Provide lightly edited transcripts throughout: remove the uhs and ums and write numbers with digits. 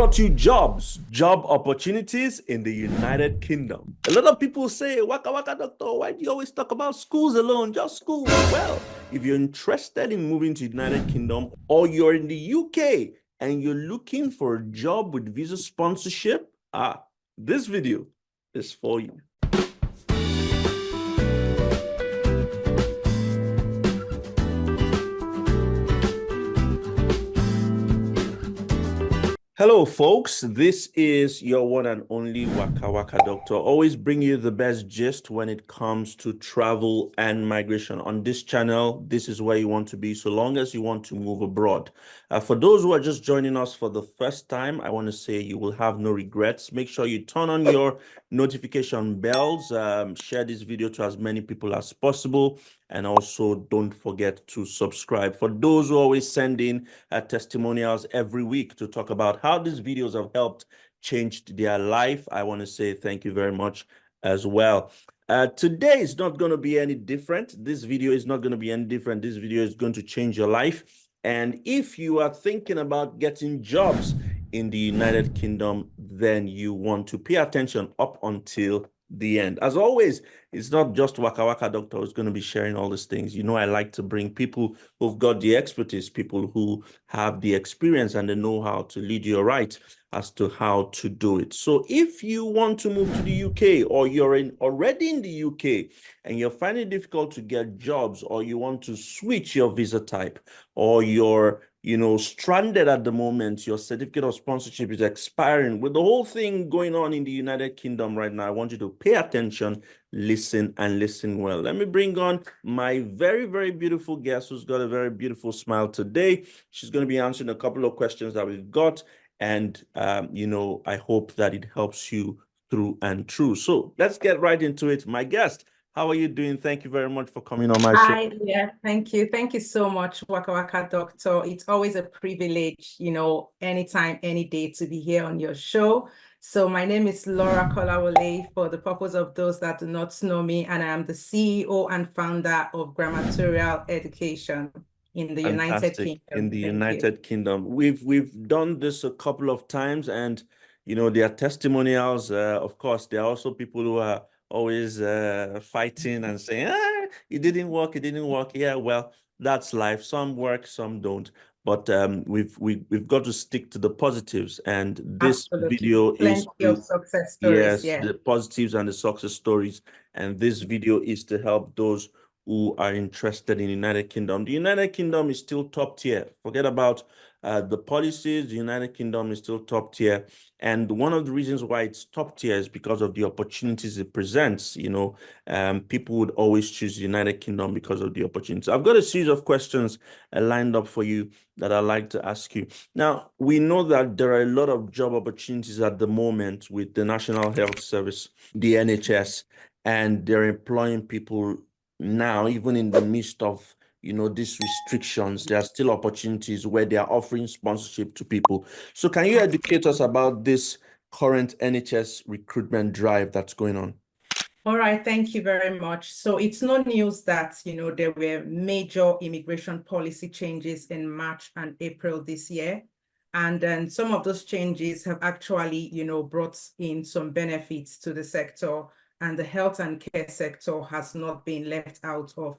brought you job opportunities in the United Kingdom. A lot of people say, Wakawaka Doctor, why do you always talk about schools alone? Just schools. Well, if you're interested in moving to the United Kingdom or you're in the UK and you're looking for a job with visa sponsorship, this video is for you. Hello, folks. This is your one and only Wakawaka Doctor. Always bring you the best gist when it comes to travel and migration. On this channel, this is where you want to be so long as you want to move abroad. For those who are just joining us for the first time, I want to say you will have no regrets. Make sure you turn on your notification bells, share this video to as many people as possible, and also don't forget to subscribe. For those who always send in testimonials every week to talk about how these videos have helped change their life, I want to say thank you very much as well. Today is not going to be any different. This video is not going to be any different. This video is going to change your life. And if you are thinking about getting jobs in the United Kingdom, then you want to pay attention up until the end. As always, it's not just Wakawaka Doctor who's going to be sharing all these things. You know, I like to bring people who've got the expertise, people who have the experience and the know-how to lead you right as to how to do it. So if you want to move to the UK or you're already in the UK and you're finding it difficult to get jobs, or you want to switch your visa type, or you're stranded at the moment, your certificate of sponsorship is expiring, with the whole thing going on in the United Kingdom right now, I want you to pay attention, listen, and listen well. Let me bring on my very, very beautiful guest who's got a very beautiful smile today. She's going to be answering a couple of questions that we've got, and I hope that it helps you through and through. So let's get right into it. My guest, how are you doing? Thank you very much for coming on my show. Hi, yeah, thank you. Thank you so much, Wakawaka Doctor. It's always a privilege, anytime, any day to be here on your show. So my name is Laura Kolawole, for the purpose of those that do not know me, and I am the CEO and founder of Grammatorial Education in the United Kingdom. In the United Kingdom. We've done this a couple of times, and there are testimonials. Of course, there are also people who are always fighting and saying, it didn't work. Yeah, well, that's life. Some work, some don't. But we've got to stick to the positives, and this video is of success stories. Yes, the positives and the success stories. And this video is to help those who are interested in the United Kingdom. The United Kingdom is still top tier. Forget about the policies. The United Kingdom is still top tier. And one of the reasons why it's top tier is because of the opportunities it presents. People would always choose the United Kingdom because of the opportunities. I've got a series of questions lined up for you that I'd like to ask you. Now, we know that there are a lot of job opportunities at the moment with the National Health Service, the NHS, and they're employing people now, even in the midst of these restrictions. There are still opportunities where they are offering sponsorship to people. So can you educate us about this current NHS recruitment drive that's going on? All right, thank you very much. So it's no news that there were major immigration policy changes in March and April this year. And then some of those changes have actually brought in some benefits to the sector, and the health and care sector has not been left out of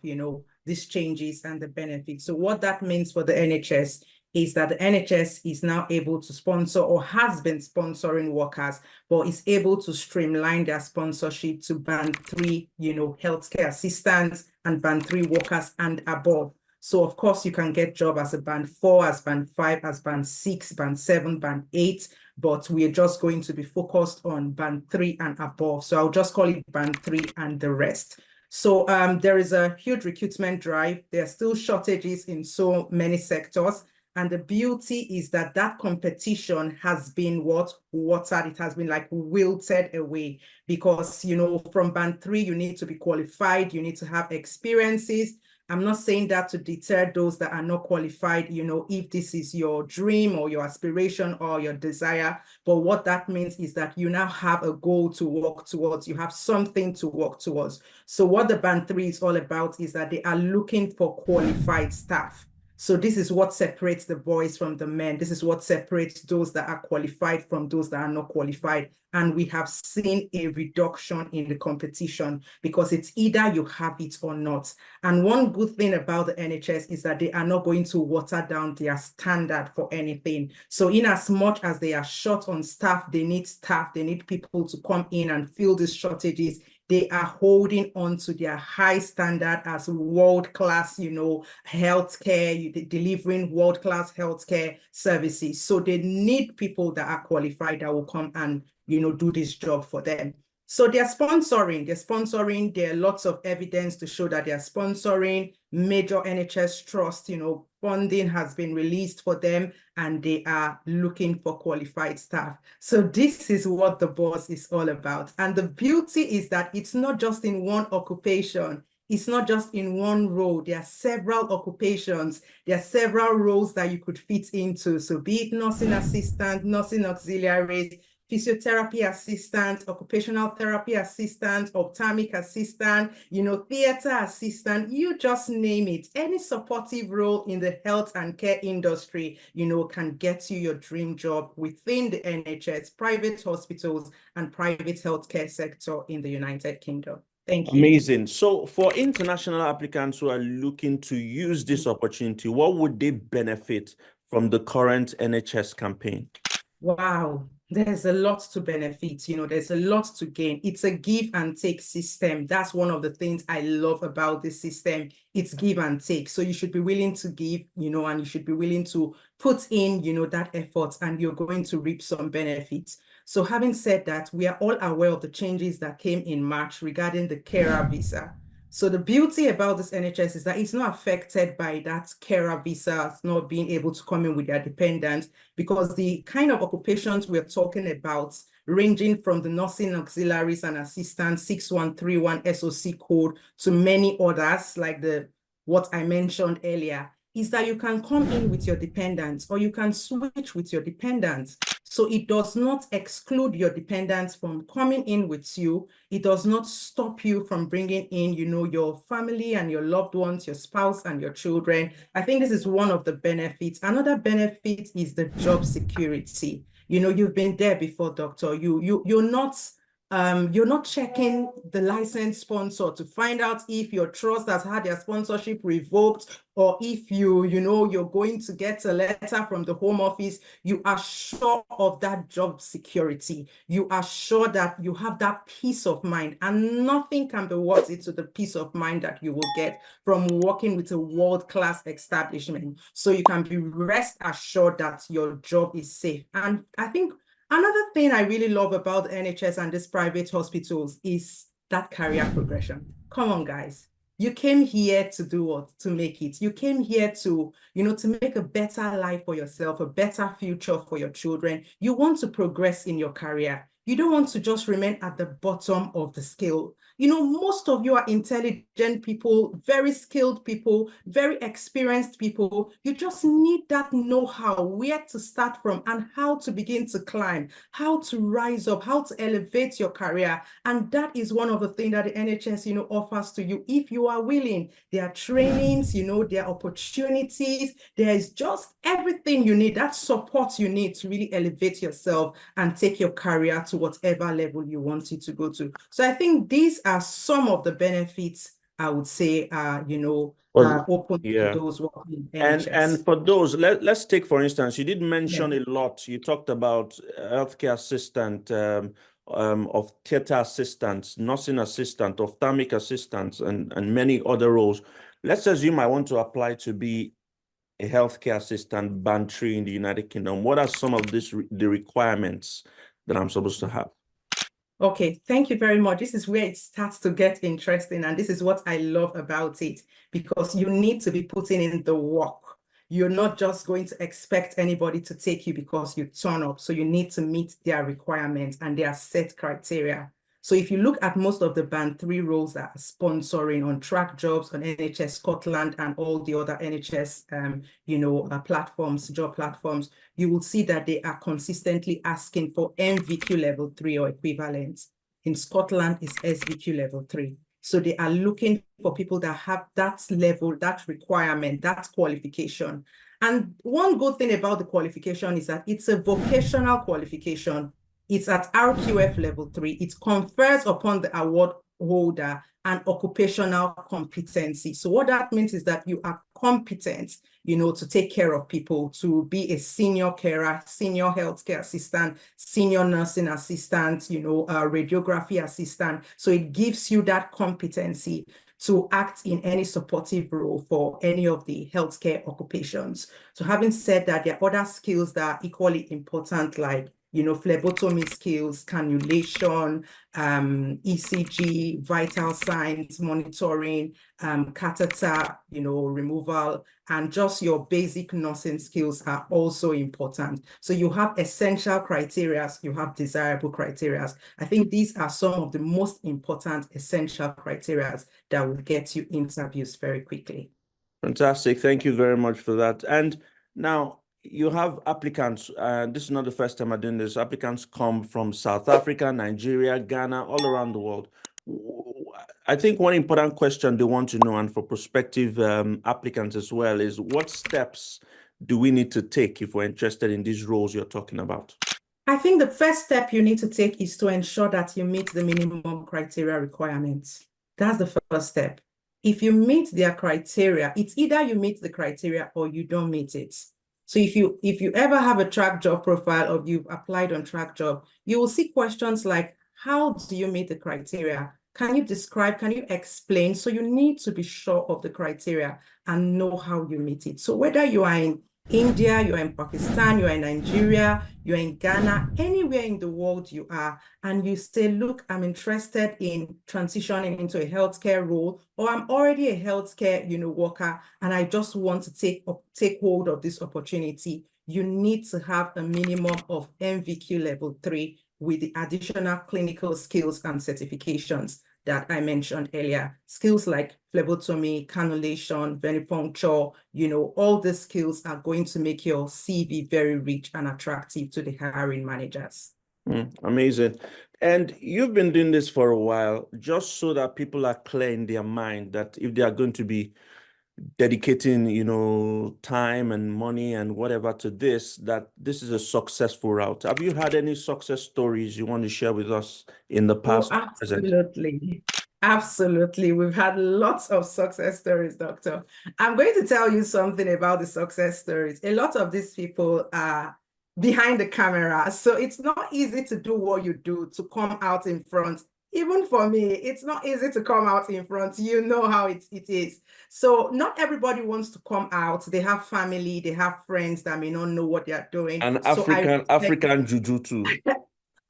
these changes and the benefits. So what that means for the NHS is that the NHS is now able to sponsor, or has been sponsoring, workers, but is able to streamline their sponsorship to band 3, healthcare assistants, and band 3 workers and above. So of course you can get job as a band 4, as band 5, as band 6, band 7, band 8, but we are just going to be focused on band 3 and above. So I'll just call it band 3 and the rest. So there is a huge recruitment drive. There are still shortages in so many sectors. And the beauty is that competition has been watered. It has been like wilted away, because, from band 3, you need to be qualified. You need to have experiences. I'm not saying that to deter those that are not qualified, if this is your dream or your aspiration or your desire. But what that means is that you now have a goal to work towards. You have something to work towards. So what the band 3 is all about is that they are looking for qualified staff. So this is what separates the boys from the men. This is what separates those that are qualified from those that are not qualified. And we have seen a reduction in the competition because it's either you have it or not. And one good thing about the NHS is that they are not going to water down their standard for anything. So in as much as they are short on staff, they need people to come in and fill these shortages. They are holding on to their high standard as world-class, healthcare, delivering world-class healthcare services. So they need people that are qualified that will come and, do this job for them. So they're sponsoring. There are lots of evidence to show that they're sponsoring. Major NHS trust, funding has been released for them and they are looking for qualified staff. So this is what the boss is all about. And the beauty is that it's not just in one occupation. It's not just in one role. There are several occupations. There are several roles that you could fit into. So be it nursing assistant, nursing auxiliaries, physiotherapy assistant, occupational therapy assistant, ophthalmic assistant, theater assistant, you just name it. Any supportive role in the health and care industry, can get you your dream job within the NHS, private hospitals, and private healthcare sector in the United Kingdom. Thank you. Amazing. So for international applicants who are looking to use this opportunity, what would they benefit from the current NHS campaign? Wow, there's a lot to benefit, there's a lot to gain. It's a give and take system. That's one of the things I love about this system. It's give and take. So you should be willing to give, and you should be willing to put in, that effort, and you're going to reap some benefits. So having said that, we are all aware of the changes that came in March regarding the carer visa. So the beauty about this NHS is that it's not affected by that carer visa not being able to come in with their dependents, because the kind of occupations we're talking about, ranging from the nursing auxiliaries and assistants 6131 SOC code to many others like what I mentioned earlier, is that you can come in with your dependents or you can switch with your dependents. So it does not exclude your dependents from coming in with you. It does not stop you from bringing in, your family and your loved ones, your spouse and your children. I think this is one of the benefits. Another benefit is the job security. You've been there before, doctor. You're not checking the license sponsor to find out if your trust has had their sponsorship revoked, or if you're going to get a letter from the Home Office. You are sure of that job security. You are sure that you have that peace of mind, and nothing can be worth it to the peace of mind that you will get from working with a world-class establishment. So you can be rest assured that your job is safe. And I think another thing I really love about the NHS and these private hospitals is that career progression. Come on, guys. You came here to do what? To make it. You came here to, to make a better life for yourself, a better future for your children. You want to progress in your career. You don't want to just remain at the bottom of the scale. Most of you are intelligent people, very skilled people, very experienced people. You just need that know-how, where to start from and how to begin to climb, how to rise up, how to elevate your career. And that is one of the things that the NHS, offers to you if you are willing. There are trainings, there are opportunities. There is just everything you need, that support you need to really elevate yourself and take your career to whatever level you want it to go to. So I think these are some of the benefits I would say are, open to those working in NHS. And for those, let's take, for instance, you did mention a lot. You talked about healthcare assistant, of theater assistants, nursing assistant, ophthalmic assistants, and many other roles. Let's assume I want to apply to be a healthcare assistant band 3 in the United Kingdom. What are some of the requirements that I'm supposed to have? Okay, thank you very much. This is where it starts to get interesting, and this is what I love about it, because you need to be putting in the work. You're not just going to expect anybody to take you because you turn up. So you need to meet their requirements and their set criteria. So if you look at most of the band 3 roles that are sponsoring on track jobs on NHS Scotland and all the other NHS, platforms, job platforms, you will see that they are consistently asking for MVQ level 3 or equivalent. In Scotland, it's SVQ level 3. So they are looking for people that have that level, that requirement, that qualification. And one good thing about the qualification is that it's a vocational qualification. It's at RQF level 3. It confers upon the award holder an occupational competency. So what that means is that you are competent, to take care of people, to be a senior carer, senior healthcare assistant, senior nursing assistant, radiography assistant. So it gives you that competency to act in any supportive role for any of the healthcare occupations. So having said that, there are other skills that are equally important, like phlebotomy skills, cannulation, ECG, vital signs monitoring, catheter, removal, and just your basic nursing skills are also important. So you have essential criteria, you have desirable criteria. I think these are some of the most important essential criteria that will get you interviews very quickly. Fantastic. Thank you very much for that. And now you have applicants, and this is not the first time I'm doing this. Applicants come from South Africa, Nigeria, Ghana, all around the world. I think one important question they want to know, and for prospective applicants as well, is what steps do we need to take if we're interested in these roles you're talking about? I think the first step you need to take is to ensure that you meet the minimum criteria requirements. That's the first step. If you meet their criteria, it's either you meet the criteria or you don't meet it. So if you ever have a track job profile or you've applied on track job, you will see questions like, how do you meet the criteria? Can you describe, can you explain? So you need to be sure of the criteria and know how you meet it. So whether you are in India, you're in Pakistan, you're in Nigeria, you're in Ghana, anywhere in the world you are, and you say, look, I'm interested in transitioning into a healthcare role, or I'm already a healthcare, worker, and I just want to take hold of this opportunity, you need to have a minimum of NVQ level 3 with the additional clinical skills and certifications that I mentioned earlier. Skills like phlebotomy, cannulation, venipuncture, all the skills are going to make your CV very rich and attractive to the hiring managers. Amazing. And you've been doing this for a while, just so that people are clear in their mind that if they are going to be dedicating, time and money and whatever to this, that this is a successful route. Have you had any success stories you want to share with us in the past? Oh, absolutely. Absolutely. We've had lots of success stories, Doctor. I'm going to tell you something about the success stories. A lot of these people are behind the camera. So it's not easy to do what you do, to come out in front. Even for me, it's not easy to come out in front. You know how it is. So not everybody wants to come out. They have family, they have friends that may not know what they're doing. And So African juju too.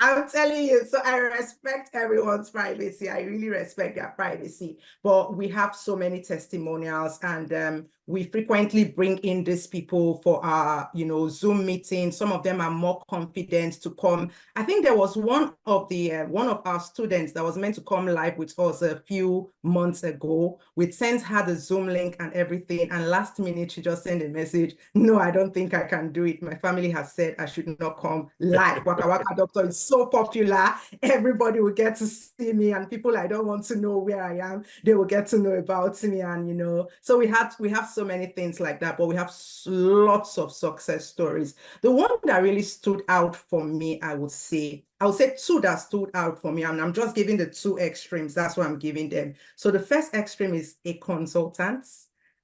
I'm telling you, so I respect everyone's privacy. I really respect their privacy. But we have so many testimonials, and we frequently bring in these people for our, Zoom meetings. Some of them are more confident to come. I think there was one of our students that was meant to come live with us a few months ago. We sent her the Zoom link and everything, and last minute she just sent a message. No, I don't think I can do it. My family has said I should not come live. Wakawaka Doctor is so popular. Everybody will get to see me, and people I don't want to know where I am, they will get to know about me. And so we have so many things like that, but we have lots of success stories. The one that really stood out for me, I would say two that stood out for me, and I'm just giving the two extremes. That's what I'm giving them. So the first extreme is a consultant,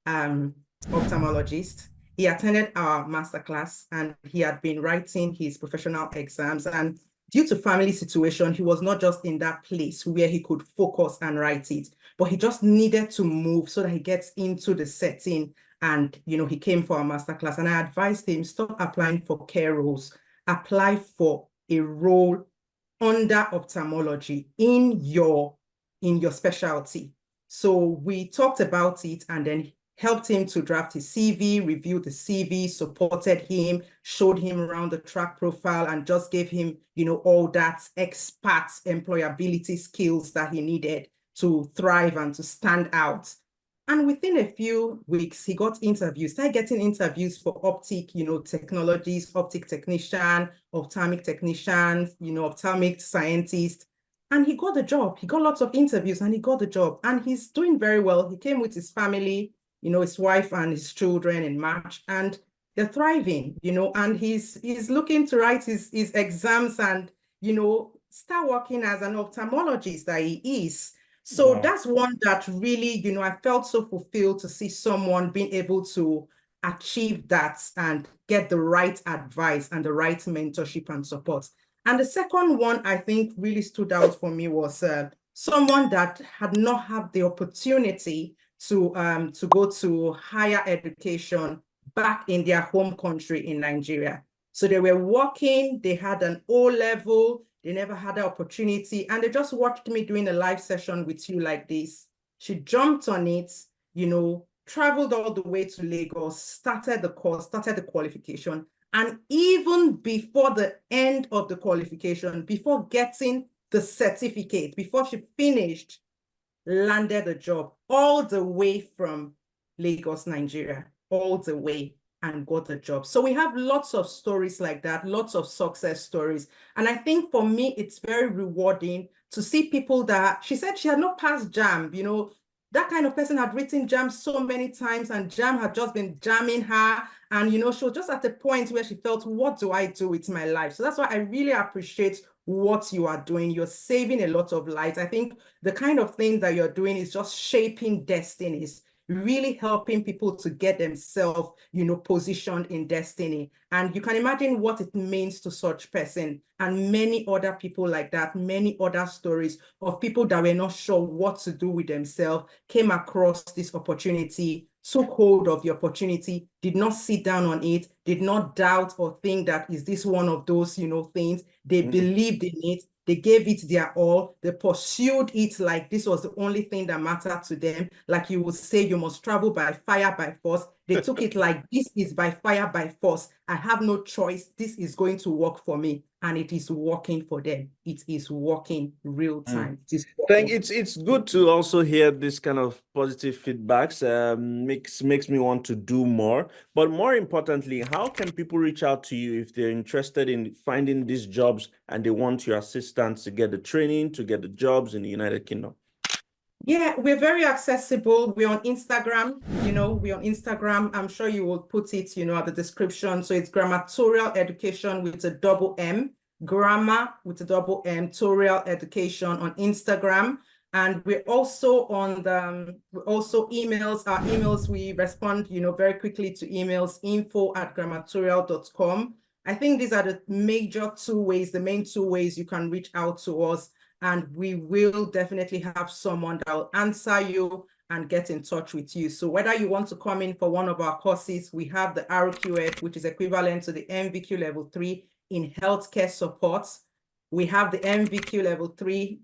ophthalmologist. He attended our masterclass and he had been writing his professional exams, and due to family situation, he was not just in that place where he could focus and write it, but he just needed to move so that he gets into the setting. And, he came for our masterclass, and I advised him, stop applying for care roles, apply for a role under ophthalmology in your specialty. So we talked about it and then helped him to draft his CV, reviewed the CV, supported him, showed him around the track profile, and just gave him, all that expert employability skills that he needed to thrive and to stand out. And within a few weeks, he got interviews, started getting interviews for optic, technologies, optic technician, ophthalmic technicians, ophthalmic scientist. And he got the job. He got lots of interviews and he got the job. And he's doing very well. He came with his family, his wife and his children in March, and they're thriving, and he's looking to write his exams and, start working as an ophthalmologist that he is. So Wow. that's one that really, I felt so fulfilled to see someone being able to achieve that and get the right advice and the right mentorship and support. And the second one I think really stood out for me was someone that had not had the opportunity to go to higher education back in their home country in Nigeria. So they were working, they had an O-level, they never had the opportunity, and they just watched me doing a live session with you like this. She jumped on it, traveled all the way to Lagos, started the course, started the qualification, and even before the end of the qualification, before getting the certificate, before she finished, landed a job all the way from Lagos, Nigeria, all the way, and got a job. So we have lots of stories like that, lots of success stories. And I think for me, it's very rewarding to see people that, she said she had not passed JAM, that kind of person had written JAM so many times and JAM had just been jamming her. And, she was just at a point where she felt, what do I do with my life? So that's why I really appreciate what you are doing. You're saving a lot of lives. I think the kind of thing that you're doing is just shaping destinies, really helping people to get themselves, positioned in destiny. And you can imagine what it means to such person and many other people like that, many other stories of people that were not sure what to do with themselves, came across this opportunity, took hold of the opportunity, did not sit down on it, did not doubt or think that, is this one of those, things? They believed in it. They gave it their all. They pursued it like this was the only thing that mattered to them. Like you would say, you must travel by fire, by force. They took it like, this is by fire, by force. I have no choice. This is going to work for me. And it is working for them. It is working real time. It is working. It's good to also hear this kind of positive feedbacks. Makes me want to do more. But more importantly, how can people reach out to you if they're interested in finding these jobs and they want your assistance to get the training, to get the jobs in the United Kingdom? Yeah, we're very accessible. We're on Instagram, we're on Instagram. I'm sure you will put it, at the description. So it's Grammatorial Education with a double M, grammar with a double M, Torial Education on Instagram. And we're also on emails. Our emails, we respond, very quickly to emails, info@grammatorial.com. I think these are the major two ways, the main two ways you can reach out to us. And we will definitely have someone that will answer you and get in touch with you. So whether you want to come in for one of our courses, we have the RQF, which is equivalent to the MVQ level 3 in healthcare support. We have the MVQ level 3,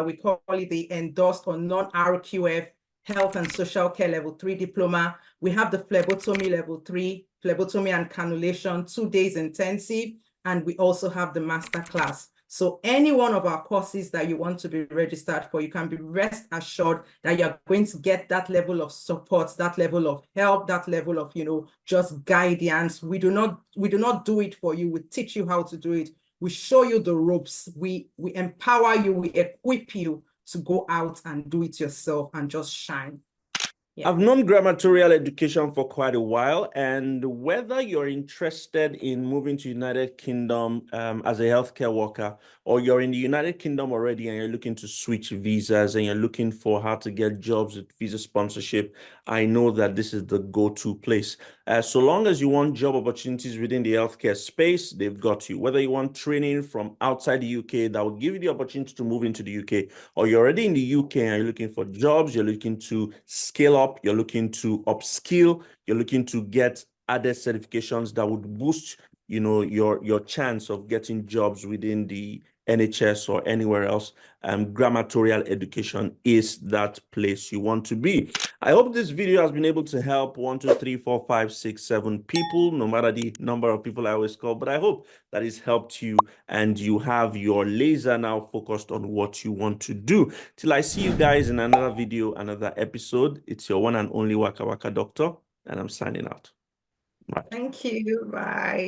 we call it the endorsed or non-RQF health and social care level 3 diploma. We have the phlebotomy level 3, phlebotomy and cannulation, 2 days intensive. And we also have the master class. So any one of our courses that you want to be registered for, you can be rest assured that you're going to get that level of support, that level of help, that level of, just guidance. We do not do it for you. We teach you how to do it. We show you the ropes. We empower you. We equip you to go out and do it yourself and just shine. Yeah. I've known grammatorial education for quite a while, and whether you're interested in moving to United Kingdom as a healthcare worker, or you're in the United Kingdom already and you're looking to switch visas and you're looking for how to get jobs with visa sponsorship, I know that this is the go-to place. So long as you want job opportunities within the healthcare space, they've got you. Whether you want training from outside the UK that will give you the opportunity to move into the UK, or you're already in the UK and you're looking for jobs, you're looking to scale up, you're looking to upskill, you're looking to get added certifications that would boost, your chance of getting jobs within the NHS or anywhere else, grammatorial education is that place you want to be. I hope this video has been able to help 1, 2, 3, 4, 5, 6, 7 people, no matter the number of people I always call, but I hope that it's helped you and you have your laser now focused on what you want to do. Till I see you guys in another video, another episode, it's your one and only Wakawaka Doctor, and I'm signing out. Bye. Thank you. Bye.